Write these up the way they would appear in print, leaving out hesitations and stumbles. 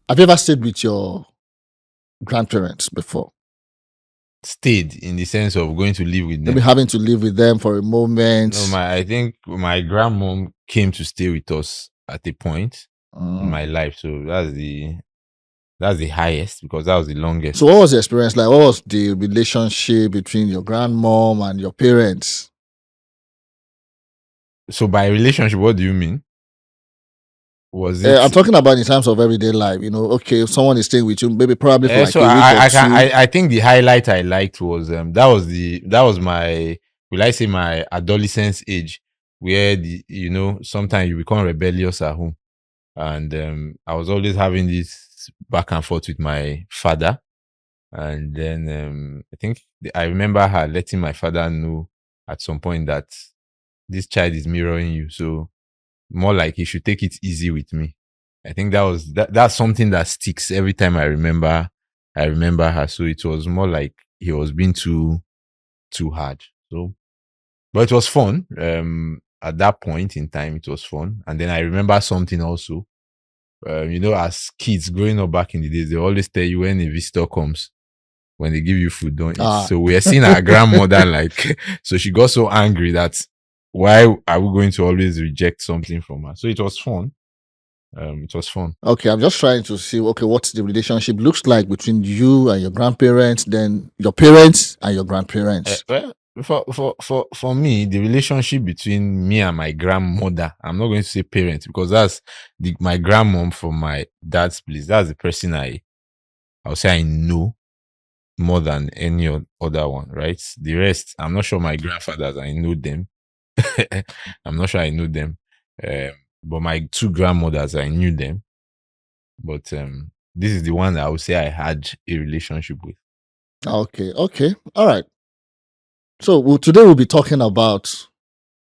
Have you ever stayed with your grandparents before? Stayed in the sense of going to live with them. Maybe having to live with them for a moment. No, I think my grandmom came to stay with us at a point in my life, so that's the highest because that was the longest. So what was the experience like? What was the relationship between your grandmom and your parents? So by relationship, what do you mean? Was it? I'm talking about in terms of everyday life. Okay, if someone is staying with you, maybe probably for like so a week or two. I think the highlight I liked was that was my, will I say, my adolescence age, where sometimes you become rebellious at home, and I was always having this back and forth with my father, and then I think I remember her letting my father know at some point that this child is mirroring you, so more like you should take it easy with me. I think that's something that sticks every time I remember her. So it was more like he was being too hard. So, but it was fun. At that point in time, it was fun. And then I remember something also. As kids growing up back in the days, they always tell you when a visitor comes, when they give you food, don't eat. So we are seeing our grandmother so she got so angry that why are we going to always reject something from her? So it was fun. It was fun. Okay, I'm just trying to see, what the relationship looks like between you and your grandparents, then your parents and your grandparents. Well, for me, the relationship between me and my grandmother, I'm not going to say parents because that's my grandmom from my dad's place. That's the person I'll say I know more than any other one, right? The rest, I'm not sure my grandfathers, I know them. I'm not sure I know them. But my two grandmothers, I knew them. But this is the one that I would say I had a relationship with. Okay. All right. So today we'll be talking about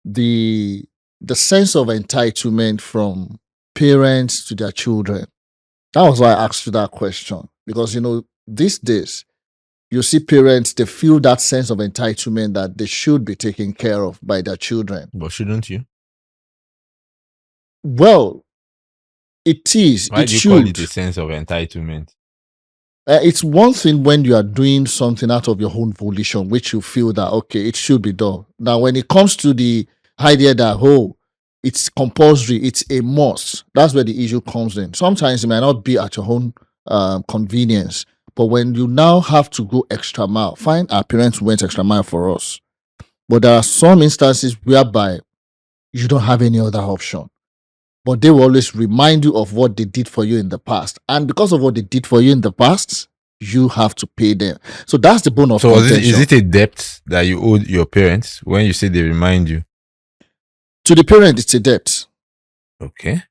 the sense of entitlement from parents to their children. That was why I asked you that question. Because these days you see parents, they feel that sense of entitlement that they should be taken care of by their children. But shouldn't you? Well, it is. Why do you call it a sense of entitlement? It's one thing when you are doing something out of your own volition, which you feel that, okay, it should be done. Now, when it comes to the idea that, it's compulsory, it's a must, that's where the issue comes in. Sometimes it might not be at your own convenience, but when you now have to go extra mile, fine, our parents went extra mile for us. But there are some instances whereby you don't have any other option. But they will always remind you of what they did for you in the past. And because of what they did for you in the past, you have to pay them. So that's the bone of contention. So is it a debt that you owe your parents when you say they remind you? To the parent, it's a debt. Okay.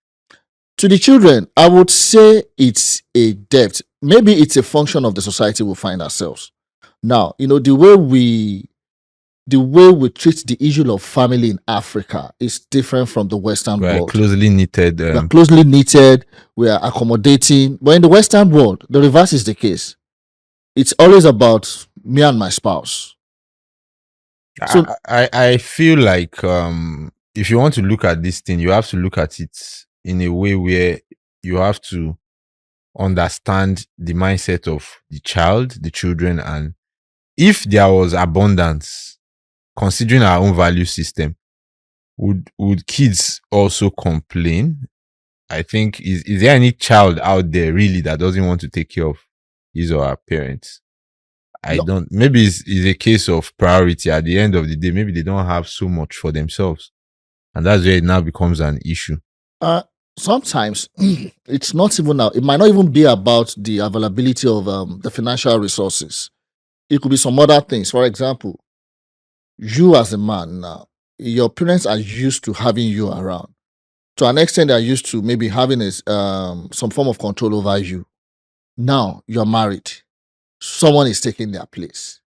To the children, I would say it's a debt. Maybe it's a function of the society we find ourselves. Now, the way we treat the issue of family in Africa is different from the Western world. We are closely knitted. We are closely knitted. We are accommodating. But in the Western world, the reverse is the case. It's always about me and my spouse. So I feel like if you want to look at this thing, you have to look at it in a way where you have to understand the mindset of the child, the children, and if there was abundance, considering our own value system, would kids also complain? I think is there any child out there really that doesn't want to take care of his or her parents? Maybe it's a case of priority. At the end of the day, maybe they don't have so much for themselves, and that's where it now becomes an issue. Sometimes it's not even now. It might not even be about the availability of the financial resources. It could be some other things. For example, you as a man now, your parents are used to having you around. To an extent, they're used to maybe having some form of control over you. Now you're married. Someone is taking their place.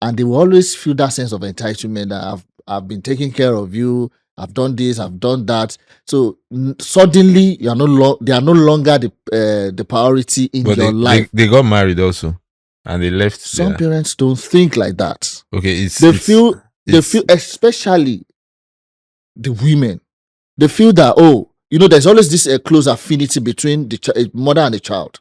And they will always feel that sense of entitlement that I've been taking care of you. I've done this, I've done that. So suddenly they are no longer the priority in your life. They got married also. And they left. Some parents don't think like that. Okay, they feel, especially the women, they feel that, there's always this close affinity between the mother and the child.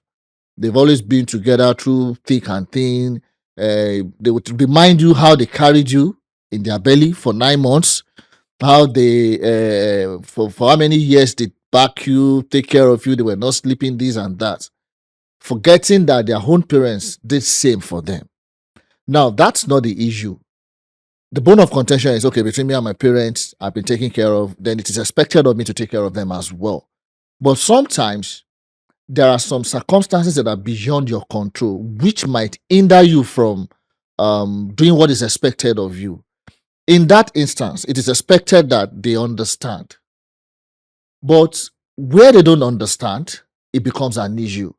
They've always been together through thick and thin. They would remind you how they carried you in their belly for 9 months, how they for how many years they back you, take care of you. They were not sleeping, this and that, forgetting that their own parents did same for them. Now, that's not the issue. The bone of contention is, okay, between me and my parents, I've been taken care of, then it is expected of me to take care of them as well. But sometimes there are some circumstances that are beyond your control, which might hinder you from doing what is expected of you. In that instance, it is expected that they understand. But where they don't understand, it becomes an issue.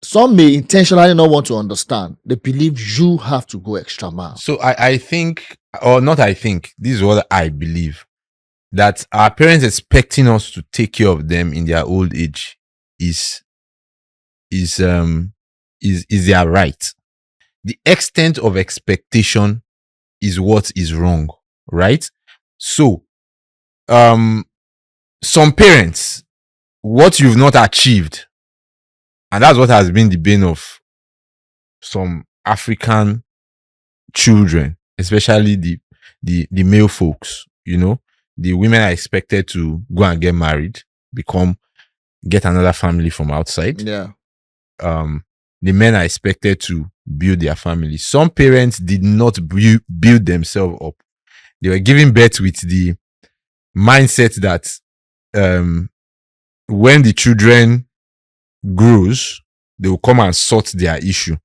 Some may intentionally not want to understand. They believe you have to go extra mile. So I think, or not I think, this is what I believe, that our parents expecting us to take care of them in their old age is their right. The extent of expectation is what is wrong, right? So, some parents, what you've not achieved, and that's what has been the bane of some African children, especially the male folks. The women are expected to go and get married, get another family from outside. Yeah. The men are expected to build their family. Some parents did not build themselves up. They were giving birth with the mindset that when the children grows, they will come and sort their issue.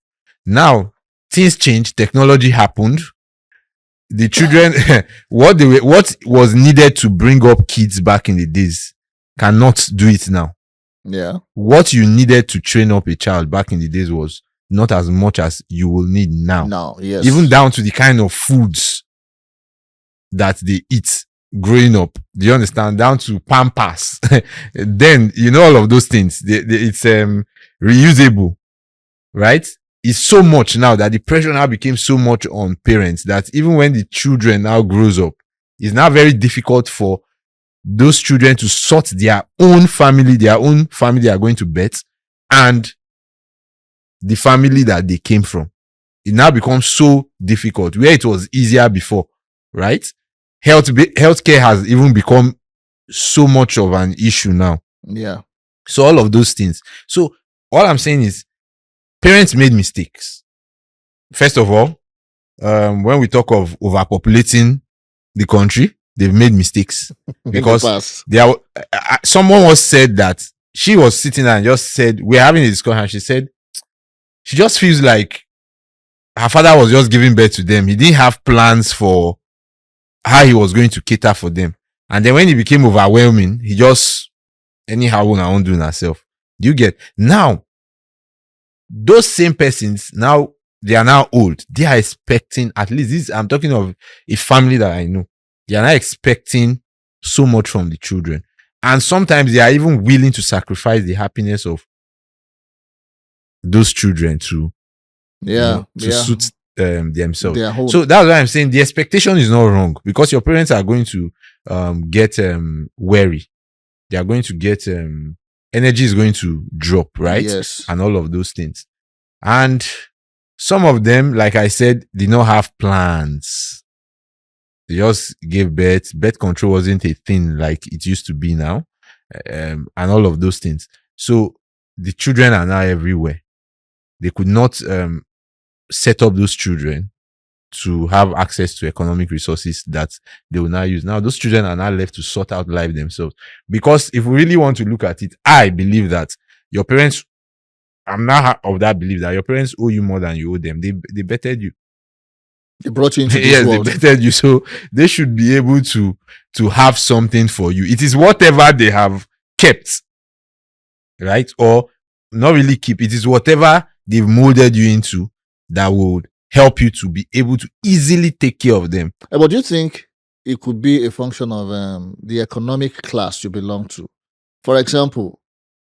Now, things changed. Technology happened. The children, what was needed to bring up kids back in the days cannot do it now. Yeah. What you needed to train up a child back in the days was not as much as you will need now. Now, yes. Even down to the kind of foods that they eat growing up. Do you understand? Down to Pampers. Then, all of those things. It's reusable, right? It's so much now that the pressure now became so much on parents that even when the children now grows up, it's now very difficult for those children to sort their own family they are going to birth, and the family that they came from. It now becomes so difficult where it was easier before, right? Healthcare has even become so much of an issue now. Yeah. So all of those things. So all I'm saying is parents made mistakes. First of all, when we talk of overpopulating the country, they've made mistakes because someone once said that she was sitting there and just said, we're having a discussion, and she said she just feels like her father was just giving birth to them. He didn't have plans for how he was going to cater for them. And then when it became overwhelming, he just anyhow won't do herself. Do you get? Now, those same persons, now they are now old. They are expecting, at least this, I'm talking of a family that I know. They are not expecting so much from the children. And sometimes they are even willing to sacrifice the happiness of those children to suit themselves. So that's why I'm saying the expectation is not wrong, because your parents are going to get wary. They are going to get energy is going to drop, right? Yes. And all of those things. And some of them, like I said, did not have plans. They just gave birth. Birth control wasn't a thing like it used to be now. And all of those things. So the children are now everywhere. They could not set up those children to have access to economic resources that they will now use. Now, those children are now left to sort out life themselves. Because if we really want to look at it, I believe that your parents, I'm not of that belief that your parents owe you more than you owe them. They bettered you. They brought you into this world. They bettered you. So they should be able to have something for you. It is whatever they have kept, right? Or not really keep. It is whatever they've molded you into that would help you to be able to easily take care of them. But do you think it could be a function of the economic class you belong to? For example,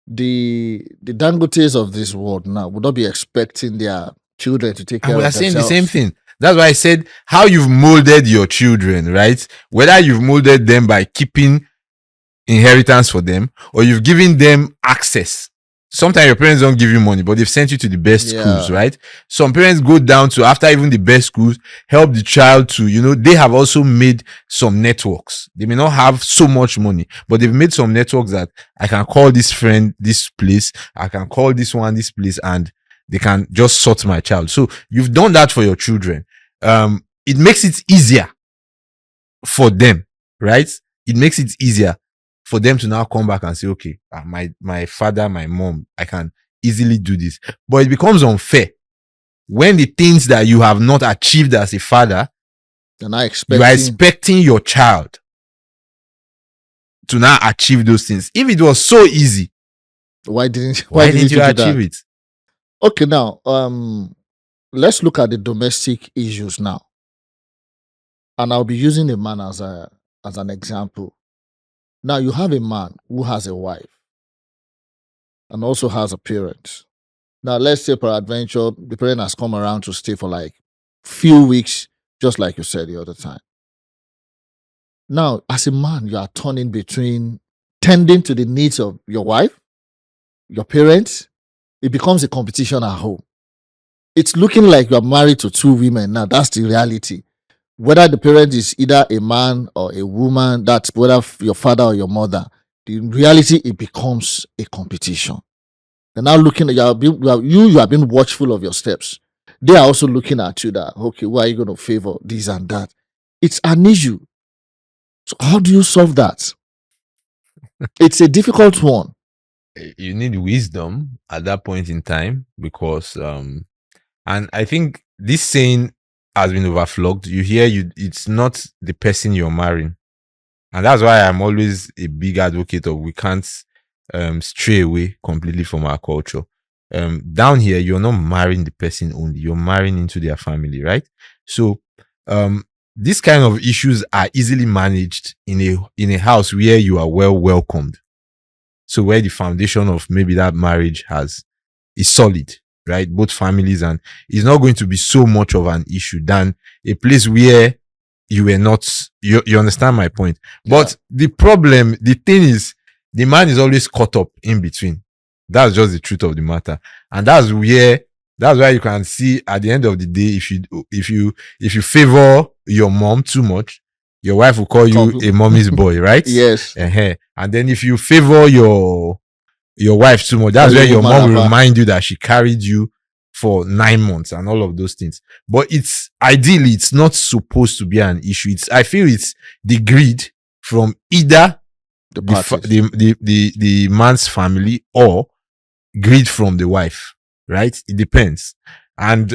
the Dangotes of this world now would not be expecting their children to take care of themselves. We are saying the same thing. That's why I said how you've molded your children, right? Whether you've molded them by keeping inheritance for them, or you've given them access. Sometimes your parents don't give you money, but they've sent you to the best schools, right? Some parents go down to, after even the best schools, help the child to, they have also made some networks. They may not have so much money, but they've made some networks that I can call this friend this place, I can call this one this place, and they can just sort my child. So you've done that for your children. It makes it easier for them, right? It makes it easier for them to now come back and say, okay, my father, my mom, I can easily do this. But it becomes unfair when the things that you have not achieved as a father, you are expecting your child to now achieve those things. If it was so easy, why didn't you achieve it? Okay, now let's look at the domestic issues now. And I'll be using a man as an example. Now you have a man who has a wife and also has a parent. Now let's say peradventure the parent has come around to stay for like few weeks, just like you said the other time. Now, as a man, you are turning between tending to the needs of your wife, your parents. It becomes a competition at home. It's looking like you are married to two women. Now, that's the reality. Whether the parent is either a man or a woman, that's whether your father or your mother, in reality, it becomes a competition. They're now looking at you have been watchful of your steps. They are also looking at you that, okay, why are you going to favor this and that? It's an issue. So how do you solve that? It's a difficult one. You need wisdom at that point in time because, and I think this saying has been overflogged. You hear it's not the person you're marrying. And that's why I'm always a big advocate of we can't stray away completely from our culture. Down here, you're not marrying the person only, you're marrying into their family, right? So these kind of issues are easily managed in a house where you are well welcomed. So where the foundation of maybe that marriage is solid, right? Both families, and it's not going to be so much of an issue than a place where you were not, you understand my point. But the thing is, the man is always caught up in between. That's just the truth of the matter. And that's why you can see at the end of the day, if you favor your mom too much, your wife will call you a mommy's boy, right? Yes. And then if you favor your wife too much, that's where your mom will remind you that she carried you for 9 months and all of those things. But ideally, it's not supposed to be an issue. I feel it's the greed from either the man's family or greed from the wife, right? It depends. And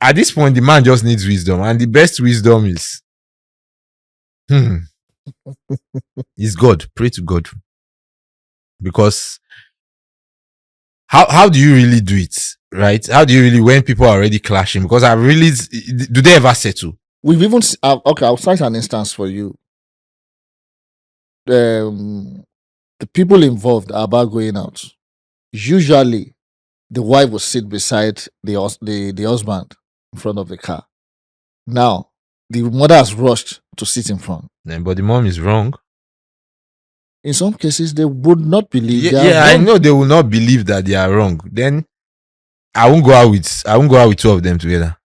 at this point, the man just needs wisdom. And the best wisdom is is God. Pray to God. Because how do you really do it, right? How do you really, when people are already clashing? Because do they ever settle? We've even okay, I'll cite an instance for you. The people involved are about going out. Usually, the wife will sit beside the husband in front of the car. Now, the mother has rushed to sit in front. But the mom is wrong. In some cases, they would not believe. I know they will not believe that they are wrong. Then I won't go out with two of them together.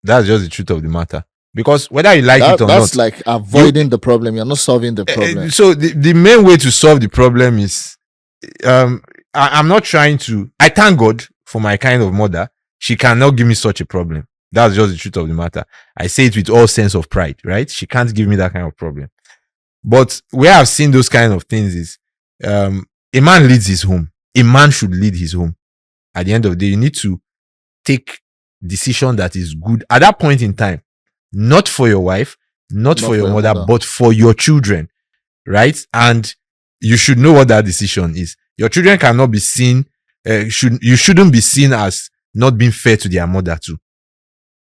That's just the truth of the matter. Because whether you like it or not, that's like avoiding the problem. You're not solving the problem. So the main way to solve the problem is, I'm not trying to. I thank God for my kind of mother. She cannot give me such a problem. That's just the truth of the matter. I say it with all sense of pride, right? She can't give me that kind of problem. But where I've seen those kind of things is, a man leads his home. A man should lead his home. At the end of the day, you need to take decision that is good at that point in time. Not for your wife, not for your mother, but for your children, right? And you should know what that decision is. Your children cannot be seen, you shouldn't be seen as not being fair to their mother too.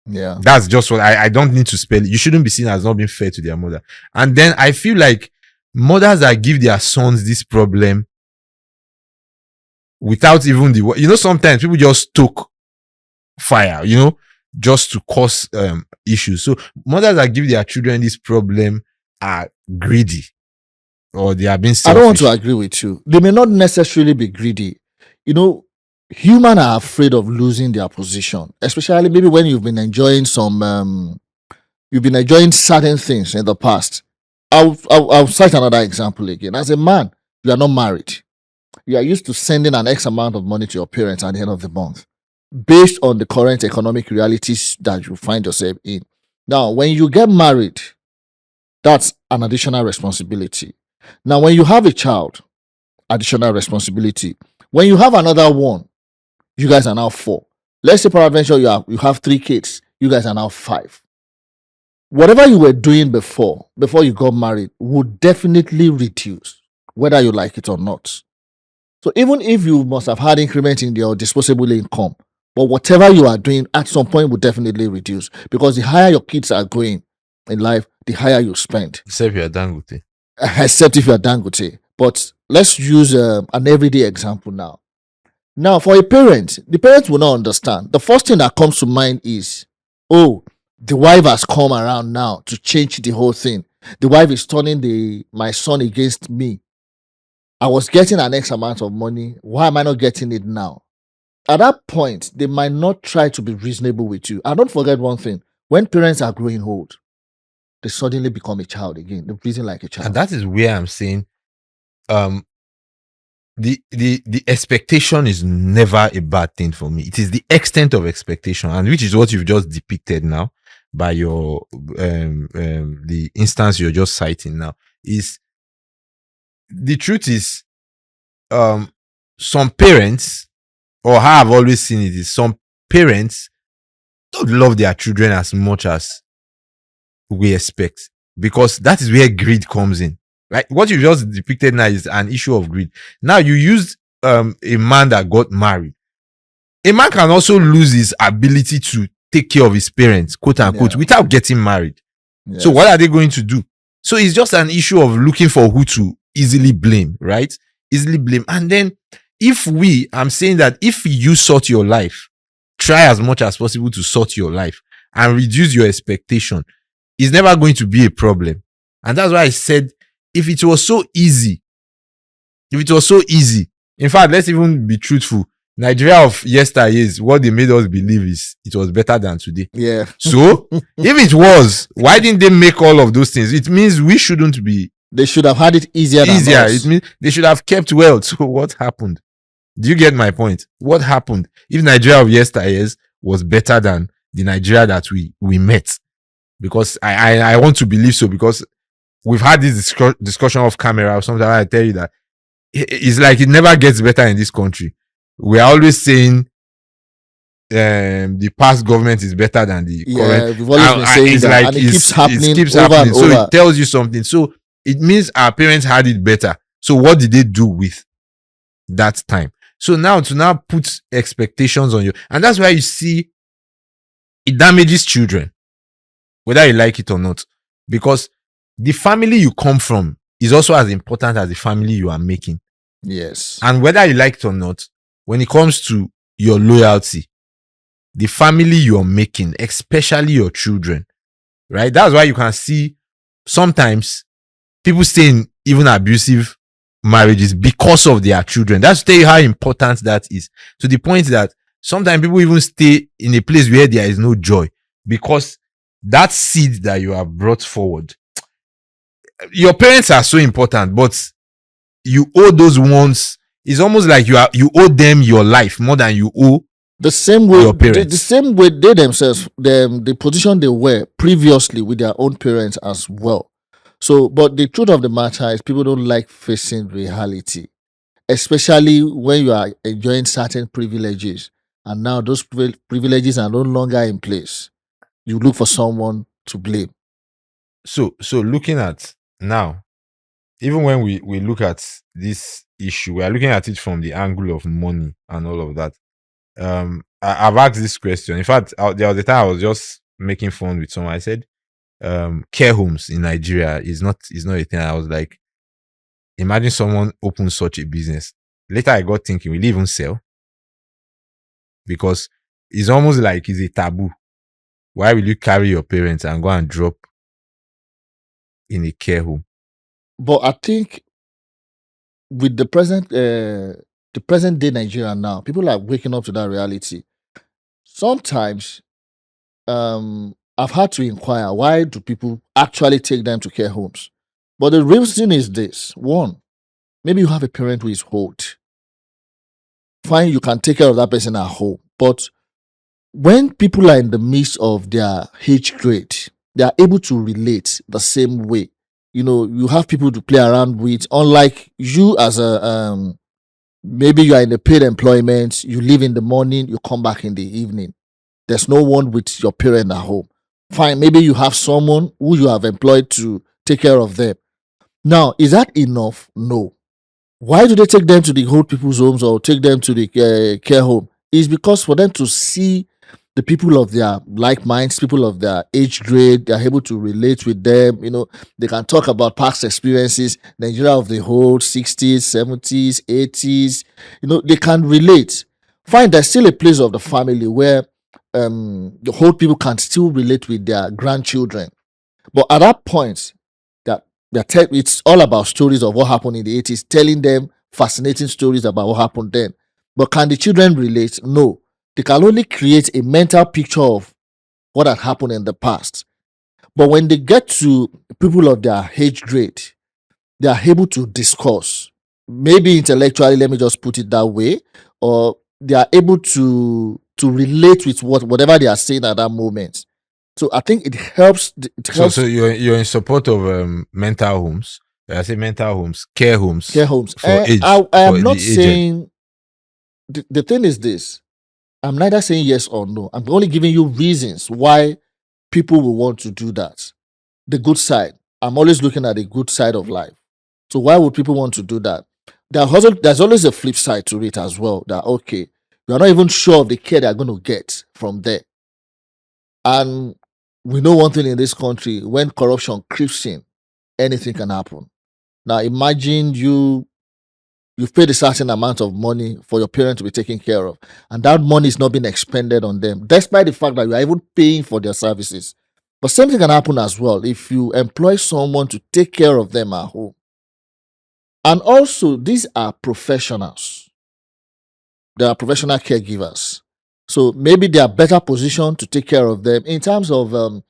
Yeah. That's just what I don't need to spell it. You shouldn't be seen as not being fair to their mother. And then I feel like mothers that give their sons this problem without even sometimes people just stoke fire, just to cause issues. So mothers that give their children this problem are greedy. or they are being I don't want to selfish? agree with you. They may not necessarily be greedy. You know, humans are afraid of losing their position, especially maybe when you've been enjoying certain things in the past. I'll cite another example again. As a man, you are not married. You are used to sending an X amount of money to your parents at the end of the month, based on the current economic realities that you find yourself in. Now, when you get married, that's an additional responsibility. Now, when you have a child, additional responsibility. When you have another one, you guys are now 4. Let's say peradventure you have 3 kids, you guys are now 5. Whatever you were doing before you got married would definitely reduce, whether you like it or not. So even if you must have had increment in your disposable income, but whatever you are doing at some point will definitely reduce, because the higher your kids are going in life, the higher you spend. Except you are Dangote. Except if you are Dangote. But let's use an everyday example now. Now, for a parent, the parent will not understand. The first thing that comes to mind is, oh, the wife has come around now to change the whole thing. The wife is turning my son against me. I was getting an X amount of money. Why am I not getting it now? At that point, they might not try to be reasonable with you. And don't forget one thing: when parents are growing old, they suddenly become a child again. They're breathing like a child. And that is where I'm saying the expectation is never a bad thing for me. It is the extent of expectation, and which is what you've just depicted now by your the instance you're just citing now. Is the truth is some parents, or how I've always seen it, is some parents don't love their children as much as we expect, because that is where greed comes in. Right? What you just depicted now is an issue of greed. Now you used a man that got married. A man can also lose his ability to take care of his parents, quote unquote, without getting married. Yes. So what are they going to do? So it's just an issue of looking for who to easily blame, right? Easily blame. And then I'm saying that if you sort your life, try as much as possible to sort your life and reduce your expectation, it's never going to be a problem. And that's why I said, if it was so easy, in fact, let's even be truthful. Nigeria of yesteryears, what they made us believe is it was better than today. Yeah. So, if it was, why didn't they make all of those things? It means we shouldn't be. They should have had it easier than us. It means they should have kept well. So, what happened? Do you get my point? What happened? If Nigeria of yesteryears was better than the Nigeria that we met? Because I want to believe so, because we've had this discussion off camera or something. I tell you that it's like it never gets better in this country. We are always saying the past government is better than the current. We've always been saying that, like, and it keeps happening. So it tells you something. So it means our parents had it better. So what did they do with that time? So now to put expectations on you, and that's why you see it damages children, whether you like it or not, because the family you come from is also as important as the family you are making. Yes. And whether you like it or not, when it comes to your loyalty, the family you're making, especially your children, right? That's why you can see sometimes people stay in even abusive marriages because of their children. That's to tell you how important that is. To the point that sometimes people even stay in a place where there is no joy, because that seed that you have brought forward, your parents are so important, but you owe those ones. It's almost like you owe them your life more than you owe the same way your parents. The same way they themselves, the position they were previously with their own parents as well. So, but the truth of the matter is, people don't like facing reality, especially when you are enjoying certain privileges, and now those privileges are no longer in place. You look for someone to blame. So looking at now, even when we look at this issue, we are looking at it from the angle of money and all of that. I've asked this question. In fact, the other time I was just making fun with someone. I said, care homes in Nigeria is not a thing. I was like, imagine someone opens such a business. Later I got thinking, will they even sell? Because it's almost like it's a taboo. Why will you carry your parents and go and drop in a care home? But I think with the present day Nigeria now, people are waking up to that reality. Sometimes I've had to inquire, why do people actually take them to care homes? But the reason is this: one, maybe you have a parent who is old. Fine, you can take care of that person at home. But when people are in the midst of their age grade, they are able to relate the same way. You have people to play around with, unlike you as a maybe you are in a paid employment, you leave in the morning, you come back in the evening. There's no one with your parent at home. Fine, maybe you have someone who you have employed to take care of them. Now, is that enough? No. Why do they take them to the old people's homes or take them to the care home? Is because for them to see the people of their like minds, people of their age grade, they're able to relate with them. They can talk about past experiences, Nigeria of the old 60s, 70s, 80s. They can relate. Fine, there's still a place of the family where the old people can still relate with their grandchildren. But at that point, that it's all about stories of what happened in the 80s, telling them fascinating stories about what happened then. But can the children relate? No. They can only create a mental picture of what had happened in the past. But when they get to people of their age grade, they are able to discuss. Maybe intellectually, let me just put it that way, or they are able to relate with whatever they are saying at that moment. So I think it helps. It So helps you're in support of mental homes. I say mental homes, care homes care homes. for I am not the aged. saying the thing is this. I'm neither saying yes or no. I'm only giving you reasons why people will want to do that. The good side. I'm always looking at the good side of life. So why would people want to do that? There's always a flip side to it as well. That okay, you're not even sure of the care they're going to get from there. And we know one thing in this country: when corruption creeps in, anything can happen. Now imagine you've paid a certain amount of money for your parent to be taken care of, and that money is not being expended on them, despite the fact that you are even paying for their services. But same thing can happen as well if you employ someone to take care of them at home. And also, these are professionals. They are professional caregivers. So maybe they are better positioned to take care of them in terms of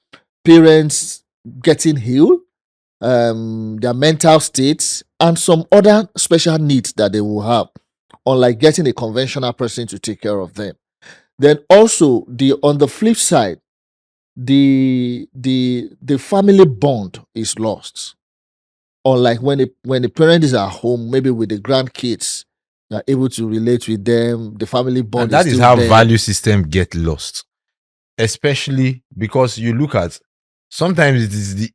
parents getting healed, their mental states, and some other special needs that they will have, unlike getting a conventional person to take care of them. Then also on the flip side, the family bond is lost. Unlike when the parent is at home, maybe with the grandkids, they're able to relate with them. The family And bond is that is still how there. value system get lost. Especially because you look at, sometimes it is the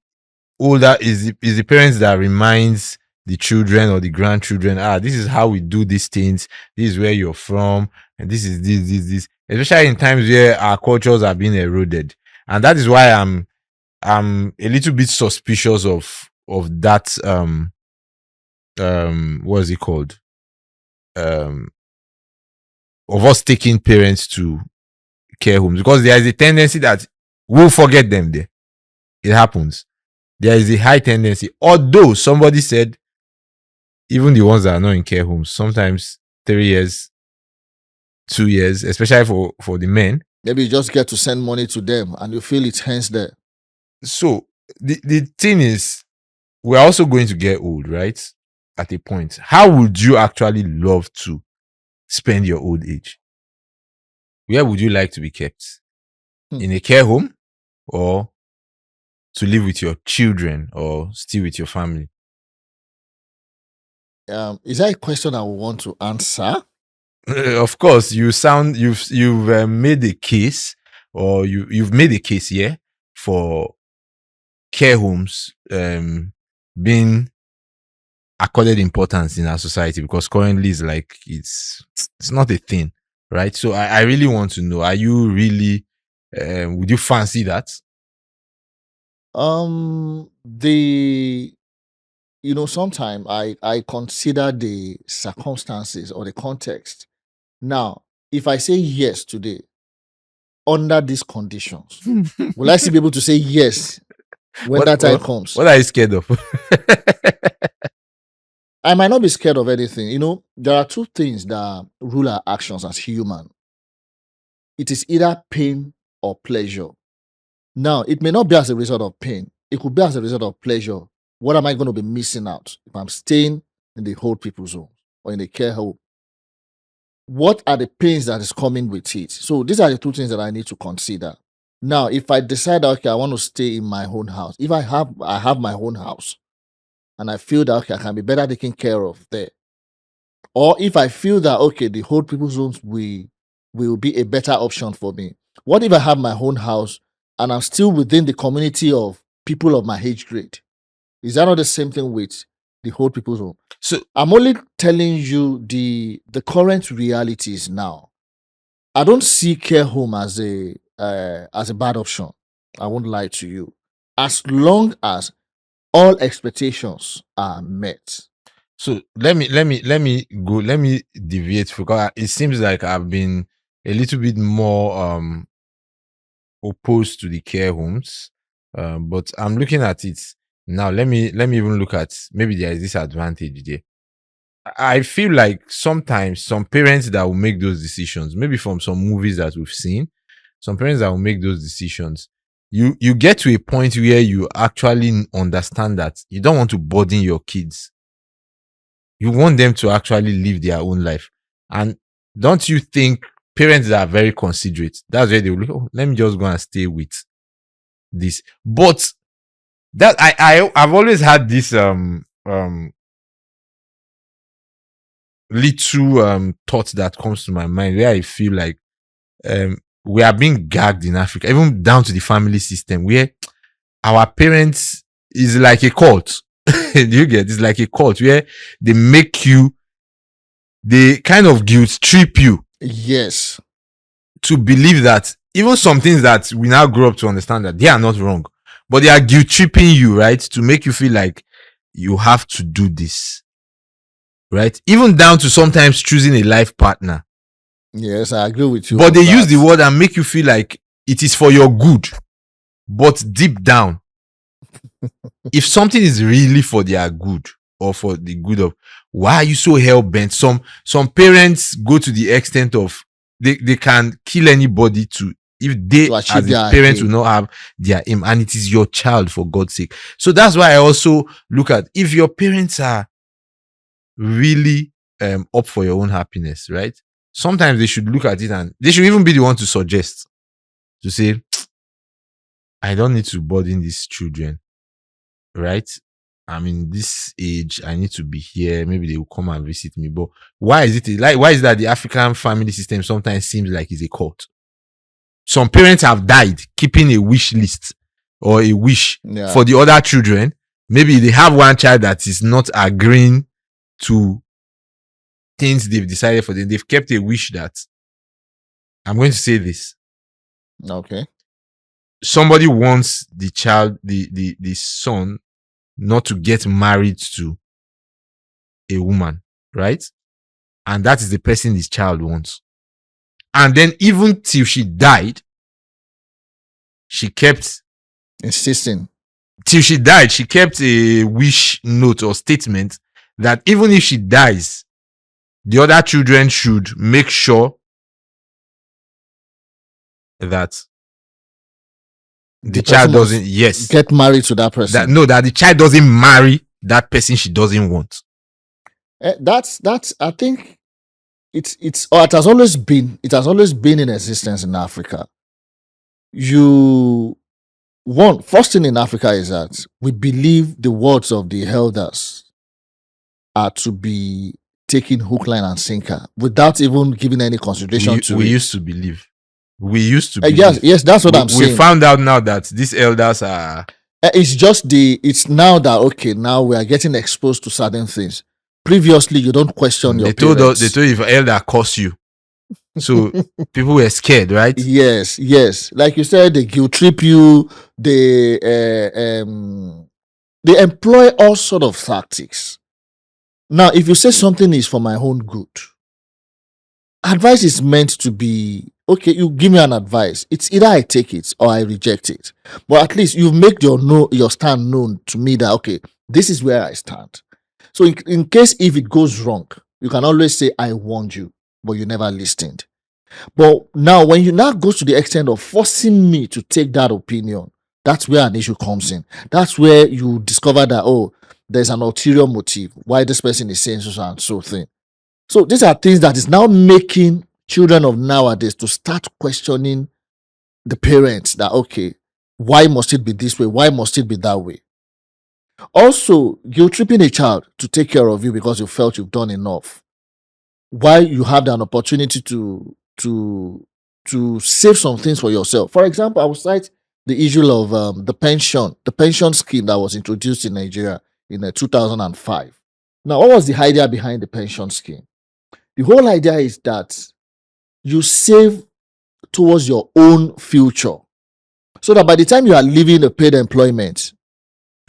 older is the parents that reminds the children or the grandchildren, this is how we do these things, this is where you're from, and this is this, especially in times where our cultures are being eroded. And that is why I'm a little bit suspicious of that what is it called, um of us taking parents to care homes, because there is a tendency that we'll forget them there. It happens. There is a high tendency, although somebody said even the ones that are not in care homes, sometimes 3 years, 2 years, especially for the men. Maybe you just get to send money to them and you feel it hands there. So the thing is, we're also going to get old, right? At a point, how would you actually love to spend your old age? Where would you like to be kept? In a care home, or to live with your children, or still with your family? Is that a question I would want to answer? Of course, you've made a case, or you've made a case here for care homes being accorded importance in our society, because currently it's not a thing, right? So I really want to know: are you really would you fancy that? The sometimes I consider the circumstances or the context. Now, if I say yes today under these conditions, will I still be able to say yes when that time comes? What are you scared of? I might not be scared of anything. There are two things that rule our actions as human. It is either pain or pleasure. Now, it may not be as a result of pain. It could be as a result of pleasure. What am I going to be missing out if I'm staying in the old people's home or in the care home? What are the pains that is coming with it? So these are the two things that I need to consider. Now, if I decide, okay, I want to stay in my own house, if I have my own house and I feel that, okay, I can be better taken care of there, or if I feel that, okay, the old people's homes will be a better option for me. What if I have my own house and I'm still within the community of people of my age grade? Is that not the same thing with the old people's home? So I'm only telling you the current realities now. I don't see care home as a bad option. I won't lie to you. As long as all expectations are met. So let me deviate, because it seems like I've been a little bit more opposed to the care homes. But I'm looking at it now. Let me even look at, maybe there is this advantage there. I feel like sometimes some parents that will make those decisions, maybe from some movies that we've seen, some parents that will make those decisions, you get to a point where you actually understand that you don't want to burden your kids. You want them to actually live their own life. And don't you think parents that are very considerate, that's where they will look, oh, let me just go and stay with this. But that I've always had this little thought that comes to my mind, where I feel like we are being gagged in Africa, even down to the family system, where our parents is like a cult. Do you get? It's like a cult where they make you, they kind of guilt trip you. Yes. To believe that even some things that we now grow up to understand that they are not wrong, but they are guilt tripping you, right? To make you feel like you have to do this, right? Even down to sometimes choosing a life partner. Yes, I agree with you. But they use the word and make you feel like it is for your good. But deep down, if something is really for their good or for the good of, why are you so hell bent? Some parents go to the extent of they can kill anybody to, if they as the parents will not have their aim, and it is your child, for God's sake. So that's why I also look at, if your parents are really up for your own happiness, right? Sometimes they should look at it and they should even be the one to suggest, to say, I don't need to burden these children, right? I'm in this age, I need to be here. Maybe they will come and visit me. But why is it that the African family system sometimes seems like it's a cult? Some parents have died keeping a wish list or a wish for the other children. Maybe they have one child that is not agreeing to things they've decided for them. They've kept a wish that, I'm going to say this. Okay. Somebody wants the child, the son, not to get married to a woman, right? And that is the person this child wants. And then even till she died, she kept insisting. Till she died, she kept a wish note or statement that even if she dies, the other children should make sure that the child doesn't get married to that person. That the child doesn't marry that person she doesn't want. That's I think it has always been in existence in Africa. First thing in Africa is that we believe the words of the elders are to be taken hook, line, and sinker without even giving any consideration to it. We used to believe. Yes, that's what I'm saying. We found out now that these elders are. It's now that, okay, now we are getting exposed to certain things. Previously, you don't question your parents. They told you if an elder curse you. So people were scared, right? Yes. Like you said, they guilt trip you. They employ all sort of tactics. Now, if you say something is for my own good, advice is meant to be, okay, you give me an advice. It's either I take it or I reject it. But at least you've made your stand known to me that, okay, this is where I stand. So in case if it goes wrong, you can always say, I warned you, but you never listened. But now, when you now go to the extent of forcing me to take that opinion, that's where an issue comes in. That's where you discover that, oh, there's an ulterior motive why this person is saying so and so thing. So these are things that is now making children of nowadays to start questioning the parents that, okay, why must it be this way? Why must it be that way? Also, guilt tripping a child to take care of you because you felt you've done enough, while you have an opportunity to save some things for yourself. For example, I will cite the issue of the pension scheme that was introduced in Nigeria in 2005. Now, what was the idea behind the pension scheme? The whole idea is that you save towards your own future, so that by the time you are leaving a paid employment,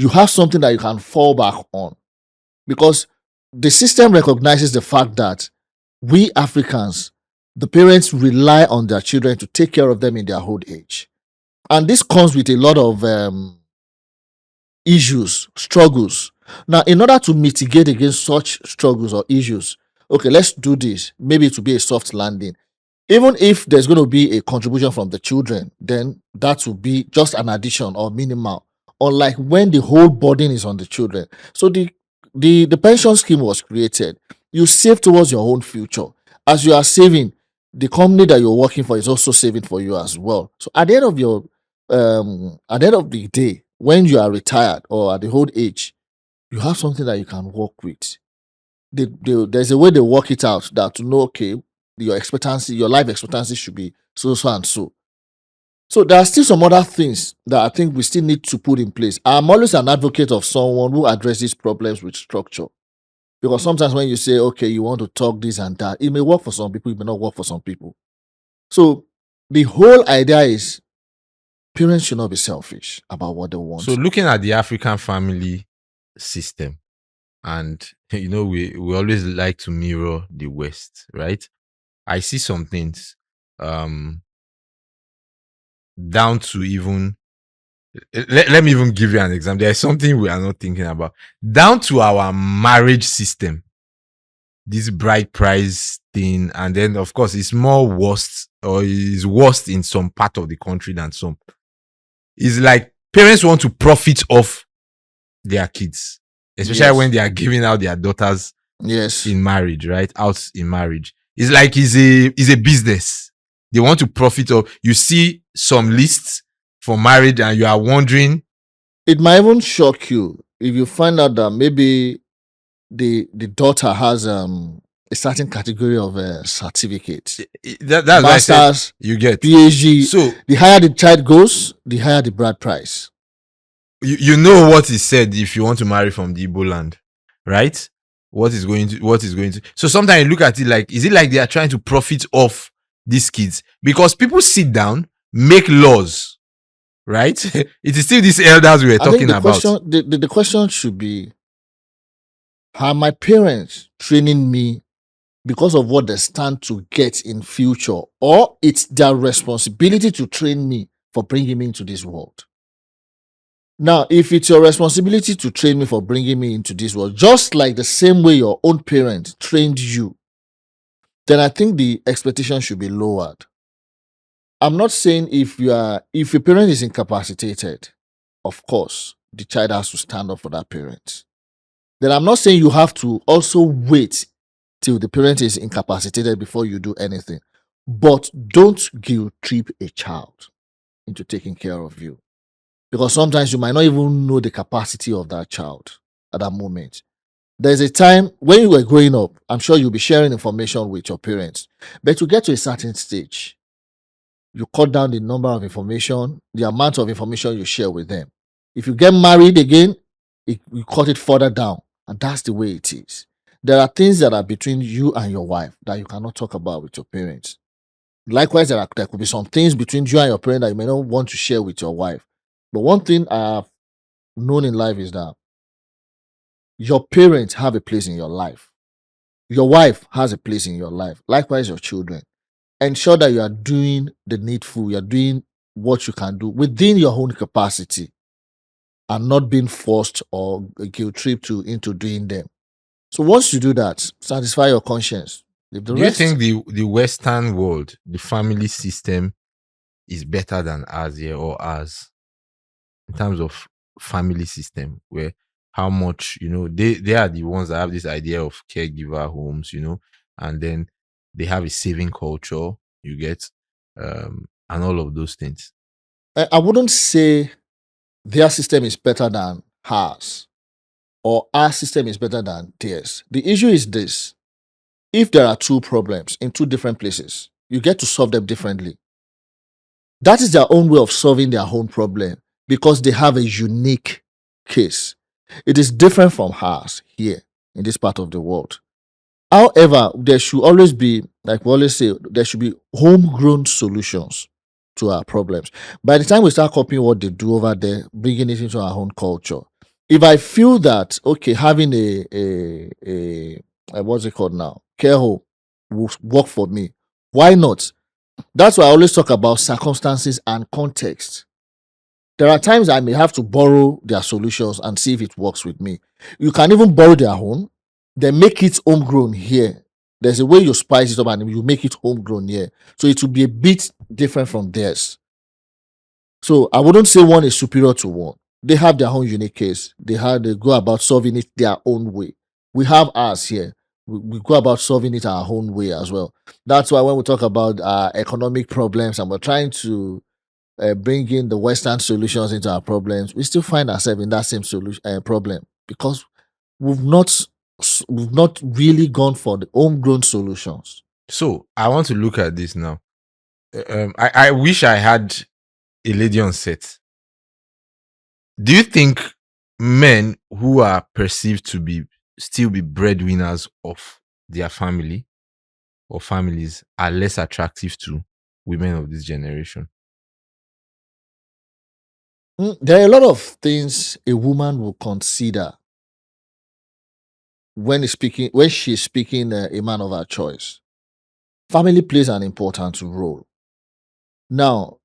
you have something that you can fall back on. Because the system recognizes the fact that we Africans, the parents rely on their children to take care of them in their old age. And this comes with a lot of issues, struggles. Now, in order to mitigate against such struggles or issues, okay, let's do this. Maybe it will be a soft landing. Even if there's going to be a contribution from the children, then that will be just an addition or minimal. Unlike when the whole burden is on the children. So the pension scheme was created. You save towards your own future. As you are saving, the company that you're working for is also saving for you as well. So at the end of your at the end of the day, when you are retired or at the old age, you have something that you can work with. There's a way they work it out that to know, okay, your expectancy, your life expectancy should be so and so. So there are still some other things that I think we still need to put in place. I'm always an advocate of someone who addresses problems with structure. Because sometimes when you say, okay, you want to talk this and that, it may work for some people, it may not work for some people. So the whole idea is parents should not be selfish about what they want. So looking at the African family system, and we always like to mirror the West, right? I see some things down to even let me even give you an example. There's something we are not thinking about. Down to our marriage system, this bride price thing, and then of course it's more worst, or is worst in some part of the country than some. It's like parents want to profit off their kids, especially when they are giving out their daughters in marriage, right? Out in marriage. It's like it's a business. They want to profit off. You see some lists for marriage and you are wondering. It might even shock you if you find out that maybe the daughter has a certain category of certificate. That's Masters, you get PhD. So the higher the child goes, the higher the bride price. You know what is said if you want to marry from the Igbo land, right? What is going to. So sometimes you look at it like, is it like they are trying to profit off these kids? Because people sit down, make laws, right? It is still these elders we were talking about. The question should be, are my parents training me because of what they stand to get in future, or it's their responsibility to train me for bringing me into this world? Now, if it's your responsibility to train me for bringing me into this world, just like the same way your own parents trained you, then I think the expectation should be lowered. I'm not saying if your parent is incapacitated, of course, the child has to stand up for that parent. Then I'm not saying you have to also wait till the parent is incapacitated before you do anything. But don't guilt trip a child into taking care of you. Because sometimes you might not even know the capacity of that child at that moment. There's a time when you were growing up, I'm sure you'll be sharing information with your parents. But to get to a certain stage, you cut down the number of information, the amount of information you share with them. If you get married again, you cut it further down. And that's the way it is. There are things that are between you and your wife that you cannot talk about with your parents. Likewise, there could be some things between you and your parent that you may not want to share with your wife. But one thing I have known in life is that your parents have a place in your life. Your wife has a place in your life. Likewise, your children. Ensure that you are doing the needful. You are doing what you can do within your own capacity and not being forced or guilt tripped into doing them. So once you do that, satisfy your conscience. Leave the Do you rest. think the Western world, the family system, is better than ours here or ours in terms of family system, where how much they are the ones that have this idea of caregiver homes, and then they have a saving culture, you get, and all of those things. I wouldn't say their system is better than ours or our system is better than theirs. The issue is this: if there are two problems in two different places, you get to solve them differently. That is their own way of solving their own problem because they have a unique case. It is different from ours here in this part of the world. However, there should always be, like we always say, there should be homegrown solutions to our problems. By the time we start copying what they do over there, bringing it into our own culture, if I feel that okay, having a what's it called now, care home will work for me, why not? That's why I always talk about circumstances and context. There are times I may have to borrow their solutions and see if it works with me. You can even borrow their own, then make it homegrown here. There's a way you spice it up and you make it homegrown here. So it will be a bit different from theirs. So I wouldn't say one is superior to one. They have their own unique case. They go about solving it their own way. We have ours here. We go about solving it our own way as well. That's why when we talk about economic problems and we're trying to bring in the Western solutions into our problems, we still find ourselves in that same solution problem because we've not really gone for the homegrown solutions. So I want to look at this now. I wish I had a lady on set. Do you think men who are perceived to be still be breadwinners of their family or families are less attractive to women of this generation? There are a lot of things a woman will consider when she's speaking a man of her choice. Family plays an important role. Now,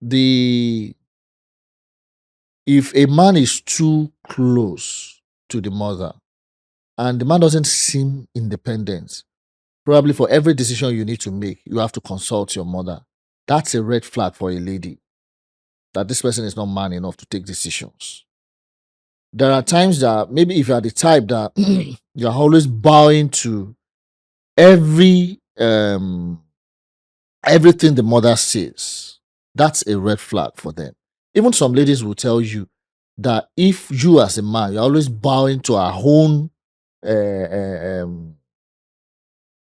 if a man is too close to the mother and the man doesn't seem independent, probably for every decision you need to make, you have to consult your mother. That's a red flag for a lady that this person is not man enough to take decisions. There are times that maybe if you are the type that you're always bowing to every everything the mother says, that's a red flag for them. Even some ladies will tell you that if you as a man, you're always bowing to her own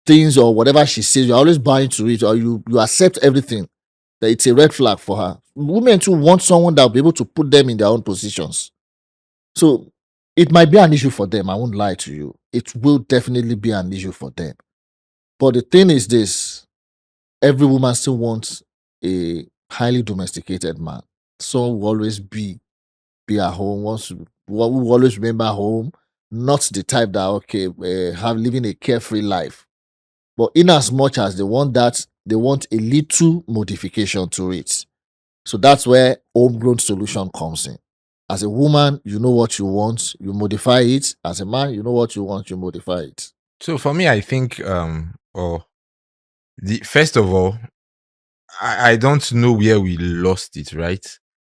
things or whatever she says, you're always bowing to it, or you accept everything, that it's a red flag for her. Women too want someone that will be able to put them in their own positions. So it might be an issue for them. I won't lie to you. It will definitely be an issue for them. But the thing is this: every woman still wants a highly domesticated man. Someone will always be at home, will always remember home, not the type that have living a carefree life. But in as much as they want that, they want a little modification to it. So that's where homegrown solution comes in. As a woman, you know what you want, you modify it. As a man, you know what you want, you modify it. So for me, I think or the first of all, I don't know where we lost it, right?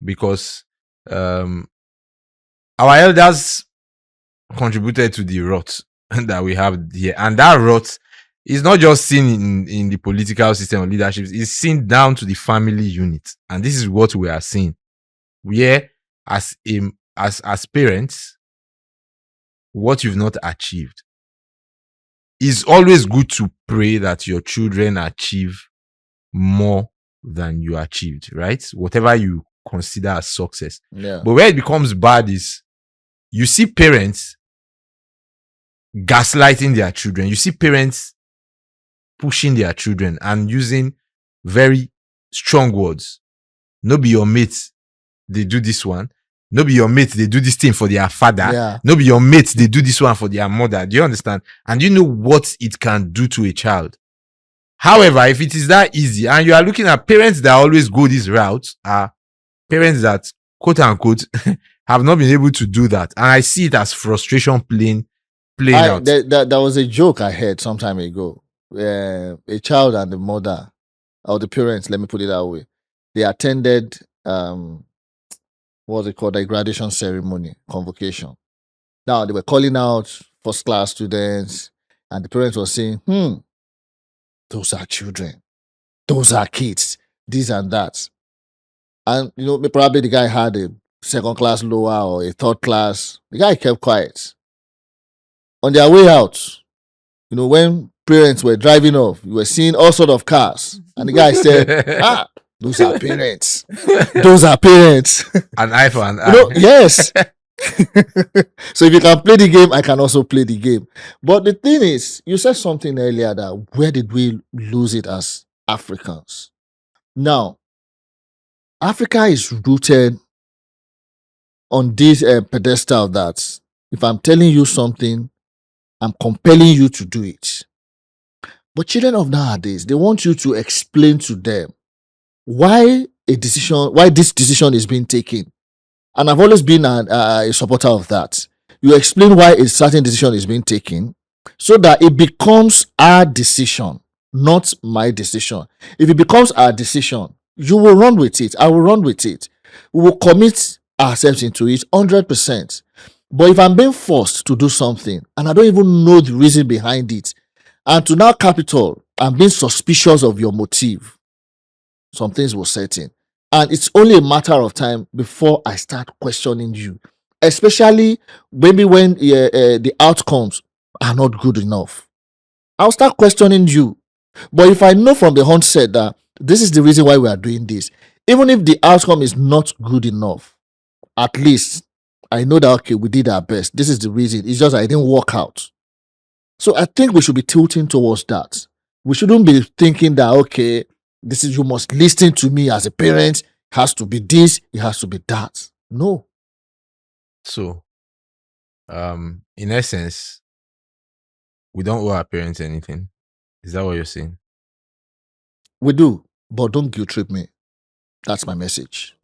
Because our elders contributed to the rot that we have here. And that rot is not just seen in the political system or leadership, it's seen down to the family unit. And this is what we are seeing. Where as parents, what you've not achieved, it's always good to pray that your children achieve more than you achieved, right? Whatever you consider as success. Yeah. But where it becomes bad is you see parents gaslighting their children. You see parents pushing their children and using very strong words. No be your mates, they do this one. No be your mates, they do this thing for their father. Yeah. No be your mates, they do this one for their mother. Do you understand? And you know what it can do to a child. However, if it is that easy and you are looking at parents that always go this route, are parents that, quote unquote, have not been able to do that. And I see it as frustration playing playing out. There was a joke I heard some time ago. A child and the mother, or the parents, let me put it that way, they attended what's it called, the graduation ceremony, convocation. Now they were calling out first class students, and the parents were saying, those are children, those are kids, this and that. And probably the guy had a second class lower or a third class. The guy kept quiet. On their way out, when parents were driving off, you were seeing all sort of cars. And the guy said, those are parents. Those are parents. An eye for an eye. Yes. So if you can play the game, I can also play the game. But the thing is, you said something earlier that where did we lose it as Africans? Now, Africa is rooted on this pedestal that if I'm telling you something, I'm compelling you to do it. But children of nowadays, they want you to explain to them why this decision is being taken. And I've always been a supporter of that. You explain why a certain decision is being taken so that it becomes our decision, not my decision. If it becomes our decision, you will run with it. I will run with it. We will commit ourselves into it 100%. But if I'm being forced to do something and I don't even know the reason behind it, and to now capital, I'm being suspicious of your motive, some things will set in. And it's only a matter of time before I start questioning you, especially maybe when the outcomes are not good enough. I'll start questioning you. But if I know from the onset that this is the reason why we are doing this, even if the outcome is not good enough, at least I know that, okay, we did our best. This is the reason. It's just I didn't work out. So I think we should be tilting towards that. We shouldn't be thinking that, okay, this is, you must listen to me as a parent. It has to be this, it has to be that. No. So, in essence, we don't owe our parents anything. Is that what you're saying? We do, but don't guilt trip me. That's my message.